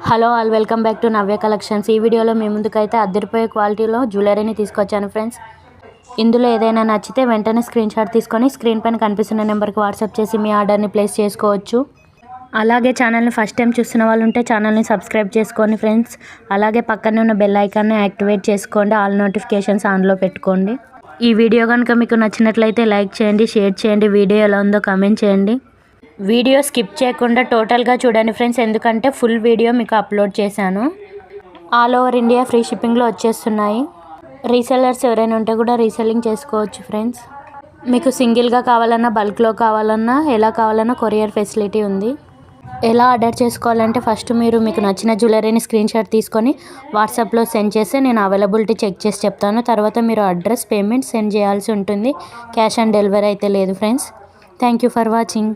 Hello all welcome back to Navya collections. ఈ వీడియోలో మీ ముందుకైతే అద్దరిపోయే క్వాలిటీలో జ్యువెలరీని తీసుకొచ్చాను ఫ్రెండ్స్. ఇందులో ఏదైనా నచ్చితే వెంటనే స్క్రీన్ షాట్ తీసుకొని స్క్రీన్ పైన కనిపిస్తున్న నెంబర్కి వాట్సాప్ చేసి మీ ఆర్డర్ని ప్లేస్ చేసుకోవచ్చు. అలాగే ఛానల్ని ఫస్ట్ టైం చూస్తున్న వాళ్ళు ఉంటే ఛానల్ని సబ్స్క్రైబ్ చేసుకోండి ఫ్రెండ్స్. అలాగే పక్కనే ఉన్న బెల్ ఐకాన్ని యాక్టివేట్ చేసుకోండి, ఆల్ నోటిఫికేషన్స్ ఆన్లో పెట్టుకోండి. ఈ వీడియో కనుక మీకు నచ్చినట్లయితే లైక్ చేయండి, షేర్ చేయండి, వీడియో ఎలా ఉందో కామెంట్ చేయండి. వీడియో స్కిప్ చేయకుండా టోటల్గా చూడండి ఫ్రెండ్స్, ఎందుకంటే ఫుల్ వీడియో మీకు అప్లోడ్ చేశాను. ఆల్ ఓవర్ ఇండియా ఫ్రీ షిప్పింగ్లో వచ్చేస్తున్నాయి. రీసెల్లర్స్ ఎవరైనా ఉంటే కూడా రీసెల్లింగ్ చేసుకోవచ్చు ఫ్రెండ్స్. మీకు సింగిల్గా కావాలన్నా బల్క్లో కావాలన్నా ఎలా కావాలన్నా కొరియర్ ఫెసిలిటీ ఉంది. ఎలా ఆర్డర్ చేసుకోవాలంటే ఫస్ట్ మీకు నచ్చిన జ్యువెలరీని స్క్రీన్ షాట్ తీసుకొని వాట్సాప్లో సెండ్ చేస్తే నేను అవైలబిలిటీ చెక్ చేసి చెప్తాను. తర్వాత మీరు అడ్రస్, పేమెంట్ సెండ్ చేయాల్సి ఉంటుంది. క్యాష్ ఆన్ డెలివరీ అయితే లేదు friends. Thank you for watching.